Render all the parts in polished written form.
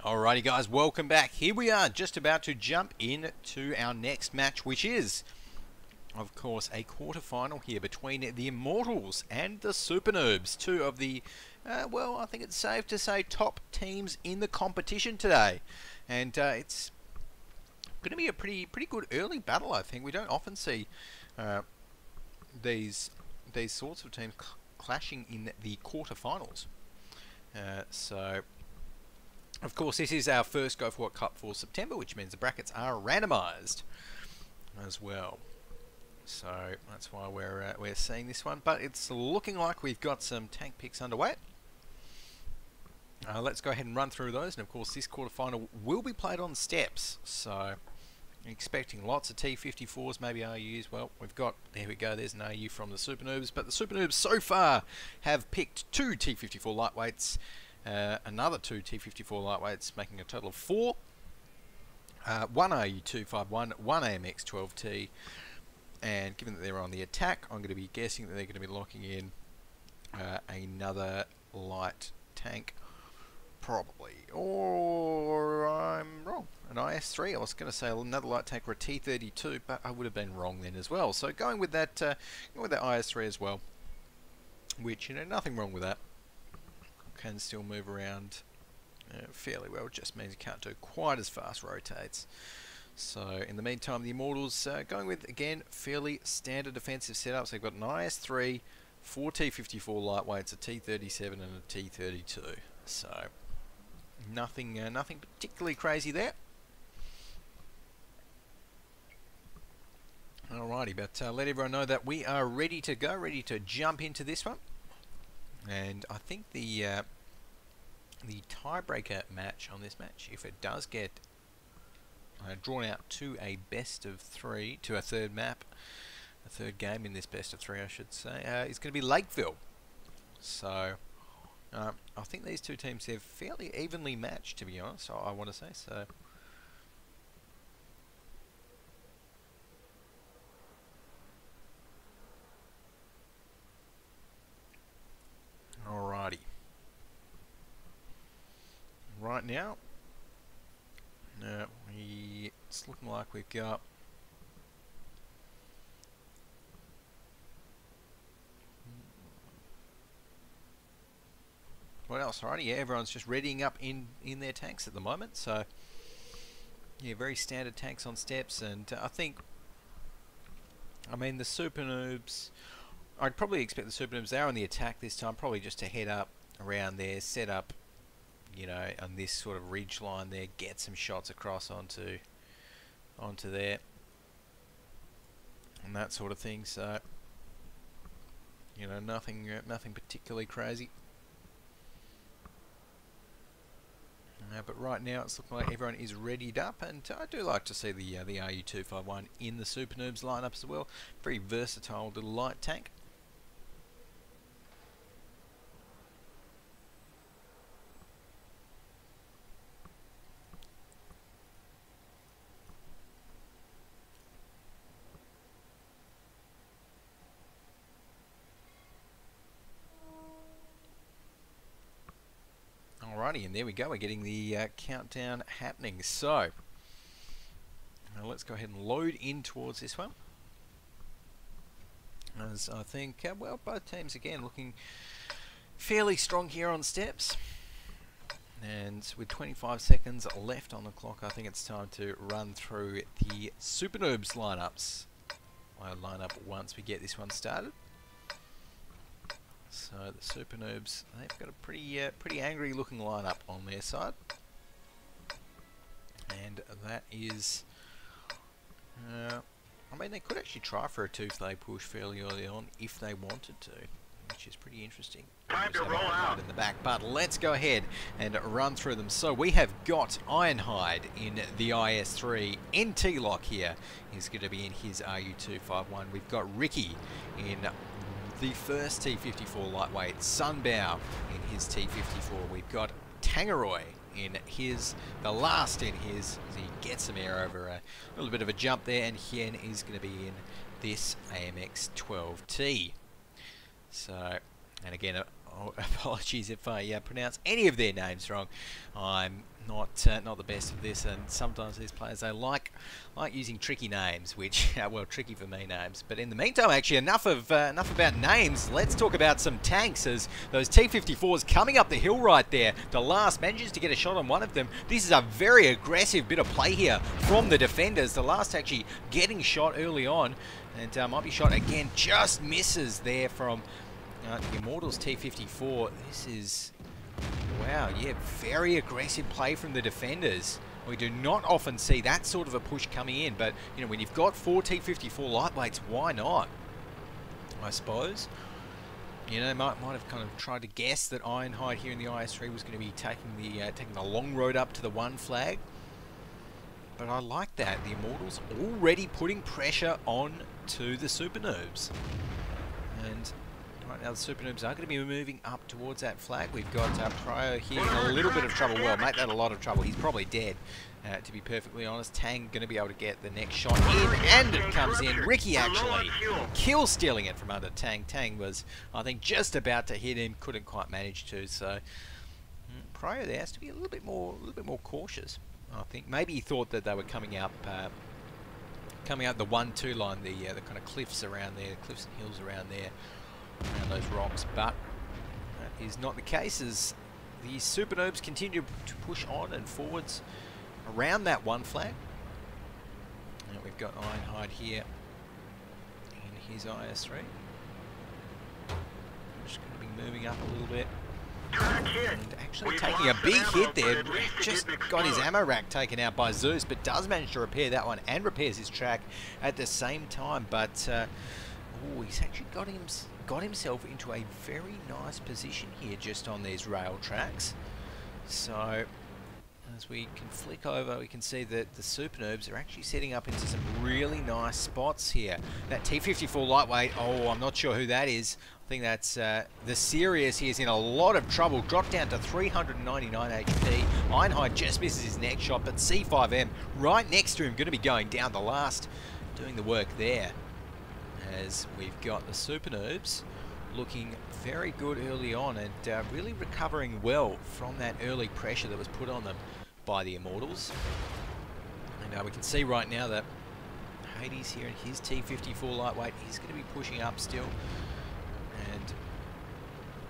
Alrighty guys, welcome back. Here we are, just about to jump into our next match, which is, of course, a quarter-final here between the Immortals and the SuperNoobs. Two of the, well, I think it's safe to say, top teams in the competition today. And it's going to be a pretty good early battle, I think. We don't often see these sorts of teams clashing in the quarterfinals. So, of course, this is our first Go4WoT Cup for September, which means the brackets are randomised as well. So that's why we're seeing this one. But it's looking like we've got some tank picks underway. Let's go ahead and run through those. And of course, this quarterfinal will be played on steps. So expecting lots of T54s, maybe AUs. Well, we've got, there we go, there's an AU from the SuperNoobs. But the SuperNoobs so far have picked 2 T54 lightweights, another 2 T54 lightweights, making a total of 4. 1 AU251, 1 AMX 12T. And given that they're on the attack, I'm going to be guessing that they're going to be locking in another light tank, probably. Or I'm wrong. An IS-3. I was going to say another light tank or a T-32, but I would have been wrong then as well. So going with that IS-3 as well, which, you know, nothing wrong with that. Can still move around fairly well. It just means you can't do quite as fast rotates. So in the meantime, the Immortals going with, again, fairly standard defensive setups. They've got an IS-3, 4 T-54 lightweights, a T-37 and a T-32. So nothing particularly crazy there. Alrighty, but let everyone know that we are ready to go, ready to jump into this one. And I think the tiebreaker match on this match, if it does get drawn out to a best of 3, to a third map, a third game in this best of 3, I should say, is going to be Lakeville. So I think these two teams, they're fairly evenly matched, to be honest, I want to say. So alrighty. Right now, it's looking like we've got what else? Alrighty, yeah, everyone's just readying up in their tanks at the moment. So yeah, very standard tanks on steps, and I mean the SuperNoobs, I'd probably expect the SuperNoobs, they're on the attack this time, probably just to head up around there, set up, you know, on this sort of ridge line there, get some shots across onto there, and that sort of thing. So, you know, nothing particularly crazy. But right now it's looking like everyone is readied up, and I do like to see the RU251 in the SuperNoobs lineup as well. Very versatile little light tank. Alrighty, and there we go, we're getting the countdown happening. So let's go ahead and load in towards this one, as I think well, both teams again looking fairly strong here on steps, and with 25 seconds left on the clock, I think it's time to run through the SuperNoobs lineups. I'll line up once we get this one started. So the SuperNoobs, they've got a pretty angry looking lineup on their side, and that is, I mean, they could actually try for a two-play push fairly early on if they wanted to, which is pretty interesting. Time to roll out in the back, but let's go ahead and run through them. So we have got Ironhide in the IS-3. NT Lock here is going to be in his RU251. We've got Ricky in the first T-54 lightweight, Sunbow in his T-54. We've got Tangaroy in the last in his, as he gets some air over a little bit of a jump there, and Hien is going to be in this AMX 12T. So, and again, Oh, apologies if I pronounce any of their names wrong. I'm not the best of this, and sometimes these players, they like using tricky names, which well, tricky for me names. But in the meantime, actually, enough about names. Let's talk about some tanks, as those T-54s coming up the hill right there. The last manages to get a shot on one of them. This is a very aggressive bit of play here from the defenders. The last actually getting shot early on, and might be shot again, just misses there from the Immortals T-54. This is, wow, yeah, very aggressive play from the defenders. We do not often see that sort of a push coming in, but you know, when you've got 4 T-54 lightweights, why not? I suppose. You know, might have kind of tried to guess that Ironhide here in the IS-3 was going to be taking the long road up to the 1 flag. But I like that. The Immortals already putting pressure on to the SuperNoobs. And right now the SuperNoobs are going to be moving up towards that flag. We've got Pryo here in a little bit of trouble. Well, make that a lot of trouble. He's probably dead, to be perfectly honest. Tang going to be able to get the next shot in, and it comes in. Ricky actually kill-stealing it from under Tang. Tang was, I think, just about to hit him. Couldn't quite manage to. So Pryo there has to be a little bit more cautious. I think maybe he thought that they were coming up the 1-2 line, the kind of cliffs around there, cliffs and hills around there, around those rocks, but that is not the case, as the SuperNoobs continue to push on and forwards around that 1 flag. Now we've got Ironhide here in his IS-3. Just going to be moving up a little bit. And actually taking a big hit there. Just got his ammo rack taken out by Zeus, but does manage to repair that one and repairs his track at the same time. But oh, he's actually got himself into a very nice position here just on these rail tracks. So as we can flick over, we can see that the SuperNoobs are actually setting up into some really nice spots here. That T-54 lightweight, oh, I'm not sure who that is. I think that's the Sirius. He is in a lot of trouble. Dropped down to 399 HP. Ironhide just misses his next shot, but C5M right next to him, going to be going down the last, doing the work there. As we've got the SuperNoobs looking very good early on, and really recovering well from that early pressure that was put on them by the Immortals. And we can see right now that Hades here in his T-54 lightweight, he's going to be pushing up still. And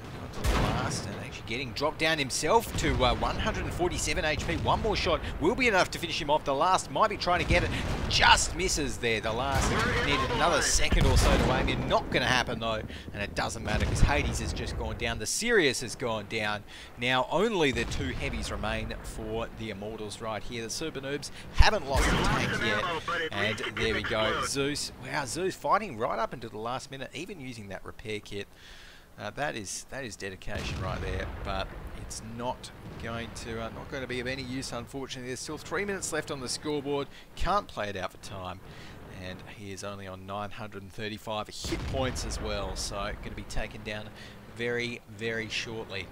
moving on to the last, and actually getting dropped down himself to 147 HP. One more shot will be enough to finish him off. The last might be trying to get it, just misses there. The last needed another second or so to aim in. Not going to happen though, and it doesn't matter because Hades has just gone down. The Sirius has gone down. Now only the 2 heavies remain for the Immortals right here. The SuperNoobs haven't lost the tank yet, and there we go. Zeus, wow, Zeus fighting right up into the last minute, even using that repair kit. That is dedication right there, but it's not going to be of any use, unfortunately. There's still 3 minutes left on the scoreboard. Can't play it out for time, and he is only on 935 hit points as well, so going to be taken down very, very shortly.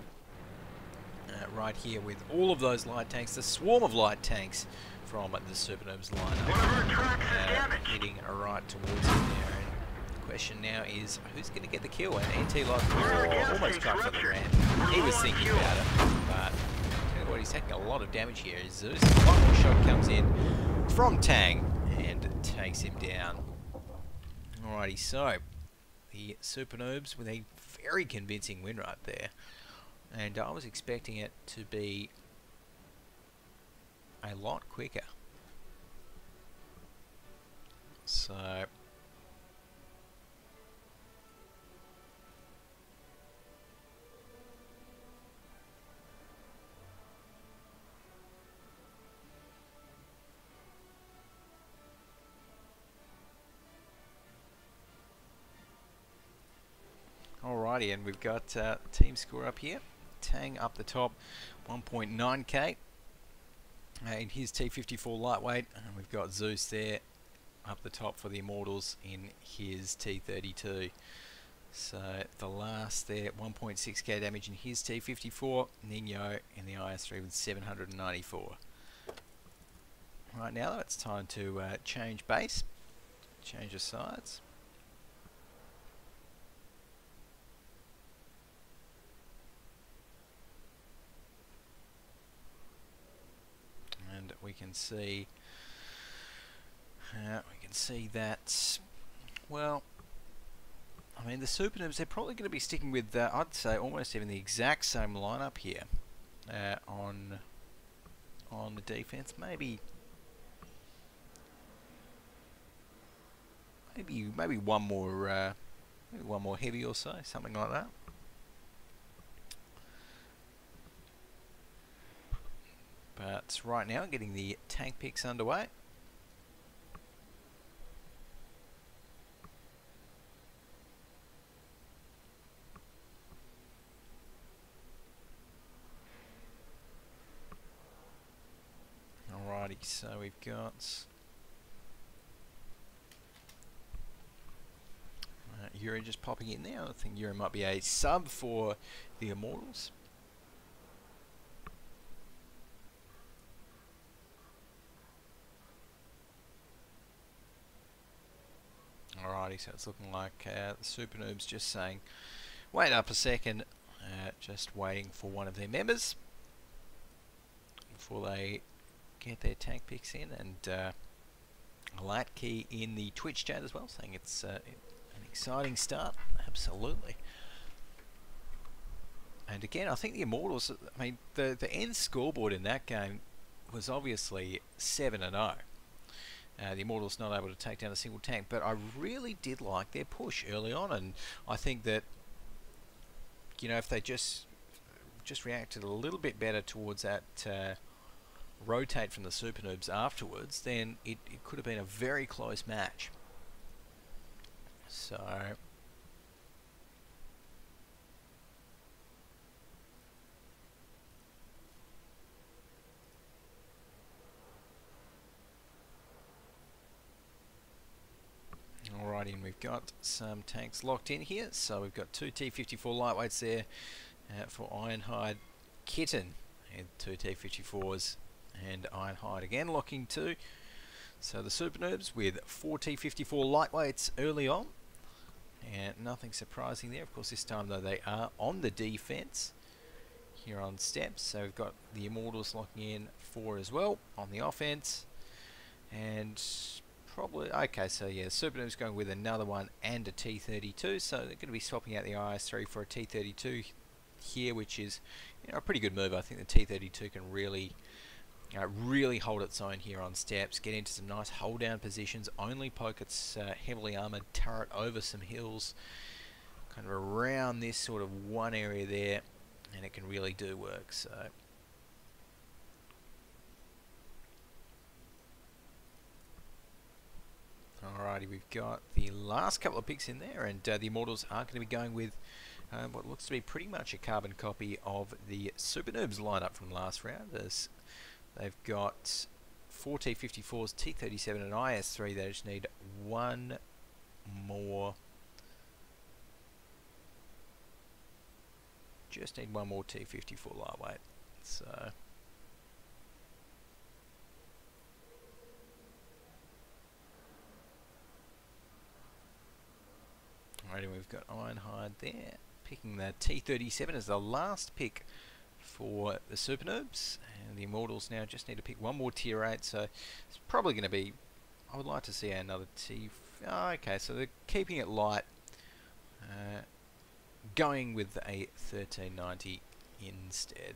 Right here with all of those light tanks, the swarm of light tanks from the SuperNoobs lineup, heading right towards him there. The question now is who's going to get the kill, and NT almost tried for the ramp. He was thinking about it, but you know what, he's taking a lot of damage here. Zeus, one more shot comes in from Tang and takes him down. Alrighty, so the SuperNoobs with a very convincing win right there, and I was expecting it to be a lot quicker. So alrighty, and we've got team score up here. Tang up the top, 1.9k in his T-54 lightweight, and we've got Zeus there up the top for the Immortals in his T-32. So the last there, 1.6k damage in his T-54. Nino in the IS-3 with 794. Right now, it's time to change base, change the sides. can see that, well, I mean, the SuperNoobs, they're probably going to be sticking with, I'd say, almost even the exact same lineup here on the defense. Maybe one more, maybe one more heavy or so, something like that. But right now, getting the tank picks underway. Alrighty, so we've got Yuri just popping in there. I think Yuri might be a sub for the Immortals. Alrighty, so it's looking like the SuperNoobs just saying, wait up a second, just waiting for one of their members before they get their tank picks in, and Latke in the Twitch chat as well, saying it's an exciting start. Absolutely. And again, I think the Immortals, I mean, the end scoreboard in that game was obviously 7-0. The Immortals not able to take down a single tank, but I really did like their push early on, and I think that, you know, if they just reacted a little bit better towards that rotate from the SuperNoobs afterwards, then it could have been a very close match. So alrighty, and we've got some tanks locked in here. So we've got two T-54 lightweights there for Ironhide, Kitten, and two T-54s and Ironhide again locking two. So the SuperNoobs with 4 T-54 lightweights early on, and nothing surprising there. Of course, this time though they are on the defense here on steps. So we've got the Immortals locking in 4 as well on the offense, and probably, okay, so yeah, the SuperNoobs going with another one and a T-32, so they're going to be swapping out the IS-3 for a T-32 here, which is, you know, a pretty good move. I think the T-32 can really hold its own here on steps, get into some nice hold down positions, only poke its heavily armoured turret over some hills, kind of around this sort of one area there, and it can really do work. So alrighty, we've got the last couple of picks in there, and the Immortals are going to be going with what looks to be pretty much a carbon copy of the SuperNoobs lineup from last round. As they've got 4 T-54s, T-37 and IS-3. They just need one more. Just need one more T-54 lightweight. So alrighty, we've got Ironhide there, picking the T-37 as the last pick for the SuperNoobs, and the Immortals now just need to pick one more tier 8, so it's probably going to be, I would like to see another okay, so they're keeping it light, going with a 1390 instead.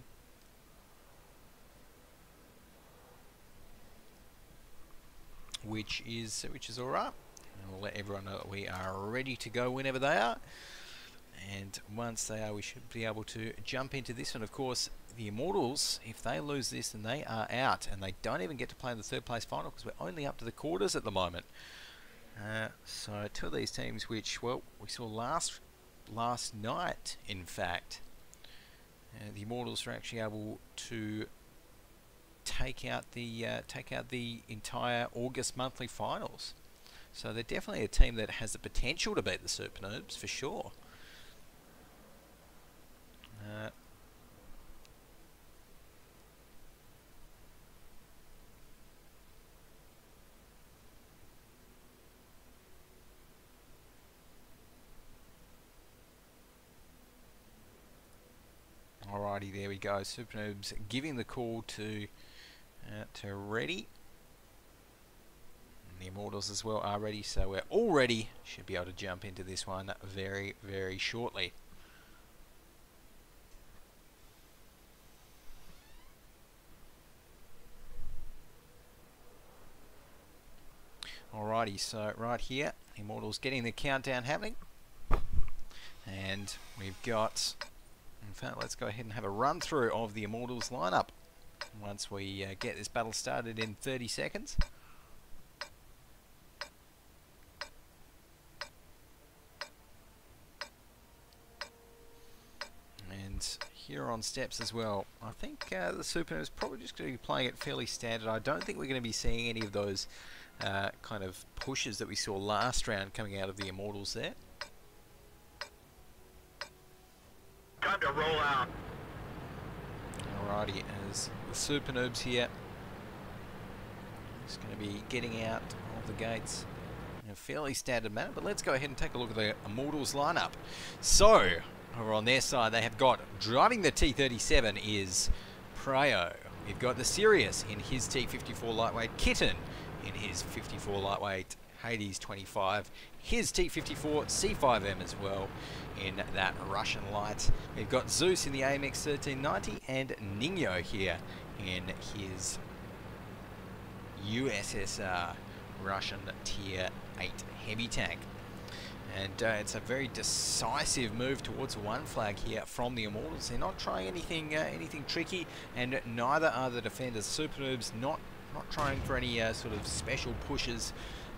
Which is alright. And we'll let everyone know that we are ready to go whenever they are. And once they are, we should be able to jump into this one. Of course, the Immortals, if they lose this, then they are out, and they don't even get to play in the third place final because we're only up to the quarters at the moment. So two of these teams, which, well, we saw last night, in fact, the Immortals are actually able to take out the entire August monthly finals. So they're definitely a team that has the potential to beat the SuperNoobs for sure. Alrighty, there we go. SuperNoobs giving the call to to ready. And the Immortals as well are ready, so we're all ready. Should be able to jump into this one very, very shortly. Alrighty, so right here, Immortals getting the countdown happening. And we've got, in fact, let's go ahead and have a run through of the Immortals lineup once we get this battle started in 30 seconds. And here on steps as well, I think the SuperNoobs is probably just going to be playing it fairly standard. I don't think we're going to be seeing any of those kind of pushes that we saw last round coming out of the Immortals there. Time to roll out. Alrighty, as the SuperNoobs here is going to be getting out of the gates in a fairly standard manner, but let's go ahead and take a look at the Immortals lineup. So, over on their side, they have got, driving the T37 is Prio. We've got the Sirius in his T54 lightweight, Kitten in his 54 lightweight, Hades 25, his T54 C5M as well in that Russian light. We've got Zeus in the AMX 1390 and Nino here in his USSR Russian Tier 8 heavy tank. And it's a very decisive move towards one flag here from the Immortals. They're not trying anything tricky, and neither are the defenders. SuperNoobs not trying for any sort of special pushes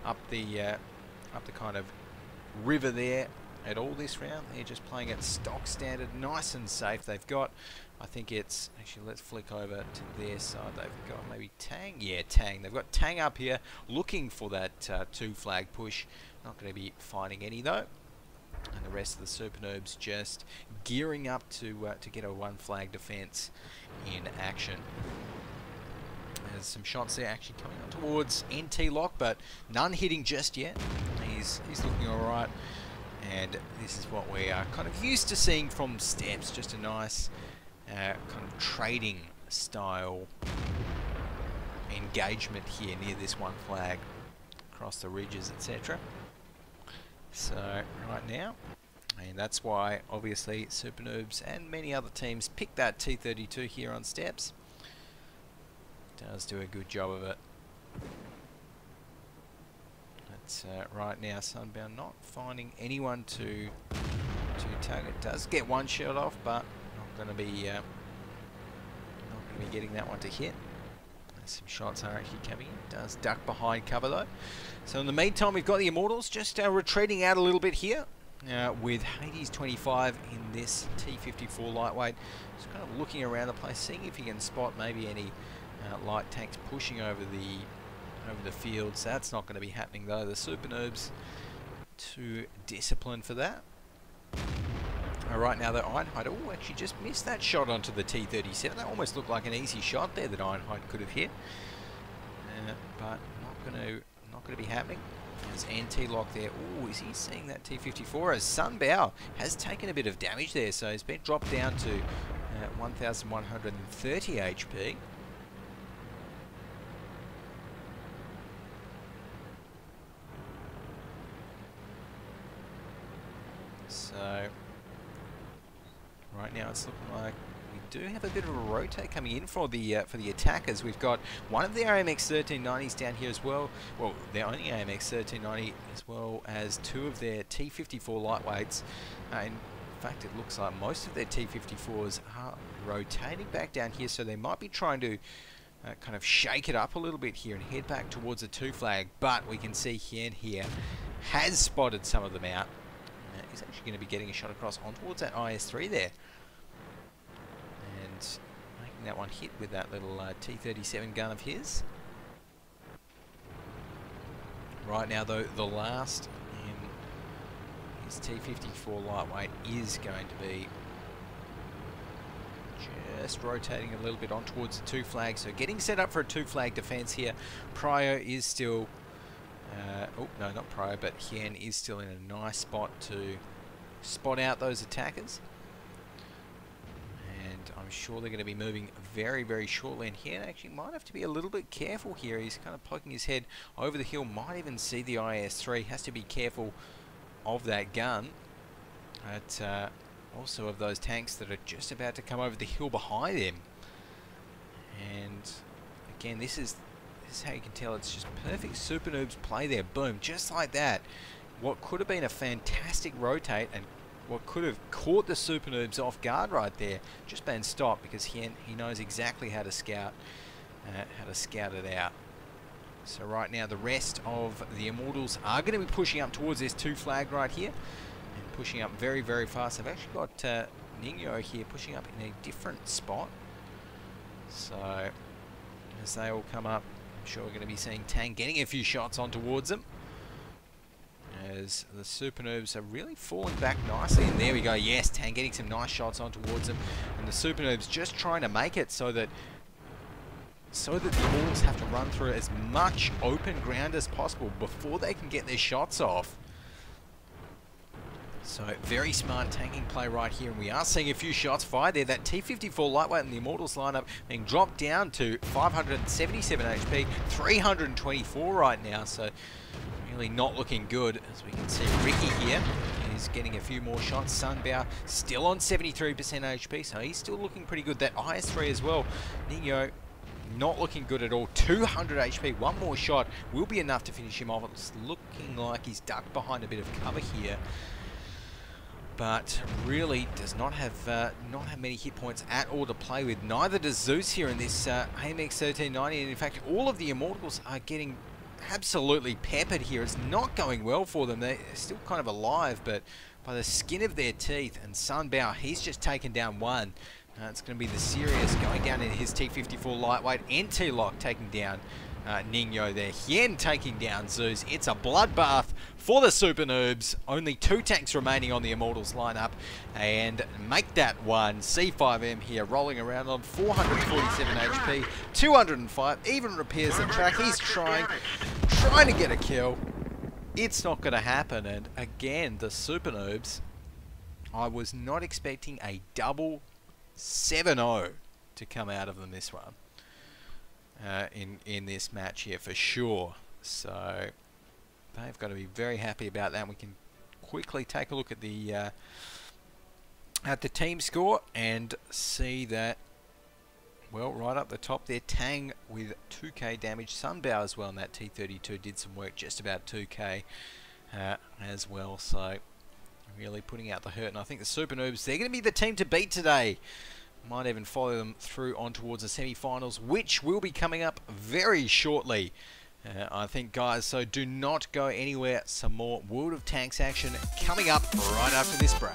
up the kind of river there at all this round. They're just playing it stock standard, nice and safe. They've got, I think it's, actually let's flick over to their side. They've got maybe Tang, yeah, Tang. They've got Tang up here looking for that 2 flag push. Not going to be finding any though. And the rest of the SuperNoobs just gearing up to get a 1 flag defense in action. There's some shots there actually coming on towards NT Lock, but none hitting just yet. He's looking alright. And this is what we are kind of used to seeing from steps. Just a nice kind of trading style engagement here near this 1 flag across the ridges, etc. So right now, and that's why obviously SuperNoobs and many other teams pick that T32 here on steps. Does do a good job of it. It's right now Sunbound not finding anyone to target. Does get 1 shot off, but not going to be getting that one to hit. Some shots are actually coming in. Does duck behind cover though. So in the meantime, we've got the Immortals just retreating out a little bit here with Hades 25 in this T54 lightweight. Just kind of looking around the place, seeing if he can spot maybe any light tanks pushing over the field. So that's not going to be happening though. The SuperNoobs too disciplined for that. Right now, the Ironhide, oh, actually just missed that shot onto the T37. That almost looked like an easy shot there that Ironhide could have hit, but not going to be happening. There's NT Lock there. Oh, is he seeing that T54? As Sunbow has taken a bit of damage there, so he's been dropped down to 1,130 HP. So right now it's looking like we do have a bit of a rotate coming in for the attackers. We've got one of the AMX 1390s down here as well. Well, their only AMX 1390 as well as 2 of their T54 lightweights. In fact, it looks like most of their T54s are rotating back down here, so they might be trying to kind of shake it up a little bit here and head back towards a 2 flag. But we can see Hien here has spotted some of them out. He's actually going to be getting a shot across on towards that IS-3 there. And making that one hit with that little T-37 gun of his. Right now though, the last in his T-54 lightweight is going to be just rotating a little bit on towards the 2 flag. So getting set up for a 2 flag defense here. Prio is still... oh, no, not Prio, but Hien is still in a nice spot to spot out those attackers. And I'm sure they're going to be moving very, very shortly. And here actually might have to be a little bit careful here. He's kind of poking his head over the hill. Might even see the IS-3. Has to be careful of that gun. But also of those tanks that are just about to come over the hill behind him. And again, this is how you can tell it's just perfect SuperNoobs play there. Boom, just like that. What could have been a fantastic rotate and what could have caught the SuperNoobs off guard right there, just been stopped because he knows exactly how to scout it out. So right now the rest of the Immortals are going to be pushing up towards this 2 flag right here and pushing up very, very fast. They've actually got Ningyo here pushing up in a different spot. So as they all come up, I'm sure we're going to be seeing Tang getting a few shots on towards them, as the SuperNoobs are really falling back nicely. And there we go, yes, Tang getting some nice shots on towards them, and the SuperNoobs just trying to make it so that the Immortals have to run through as much open ground as possible before they can get their shots off. So very smart tanking play right here, and we are seeing a few shots fired there. That T-54 lightweight in the Immortals lineup being dropped down to 577 HP, 324 right now, so really not looking good. As we can see, Ricky here is getting a few more shots. Sunbow still on 73% HP, so he's still looking pretty good. That IS-3 as well. Ningyo not looking good at all. 200 HP. One more shot will be enough to finish him off. It's looking like he's ducked behind a bit of cover here, but really does not have many hit points at all to play with. Neither does Zeus here in this AMX 1390, and in fact all of the Immortals are getting absolutely peppered here. It's not going well for them. They're still kind of alive, but by the skin of their teeth. And Sunbow, he's just taken down one. It's going to be the Sirius going down in his T-54 lightweight. NT-Lock taking down Ningyo there. Hien taking down Zeus. It's a bloodbath for the SuperNoobs. Only 2 tanks remaining on the Immortals lineup, and make that one. C5M here rolling around on 447 HP, 205. Even repairs the track. He's trying to get a kill. It's not going to happen. And again, the SuperNoobs, I was not expecting a double 7-0 to come out of them this one. In this match here for sure. So they've got to be very happy about that. We can quickly take a look at the team score and see that, well, right up the top there, Tang with 2k damage. Sunbow as well in that T-32 did some work, just about 2k as well. So really putting out the hurt, and I think the SuperNoobs, they're going to be the team to beat today. Might even follow them through on towards the semi-finals, which will be coming up very shortly, I think, guys. So do not go anywhere. Some more World of Tanks action coming up right after this break.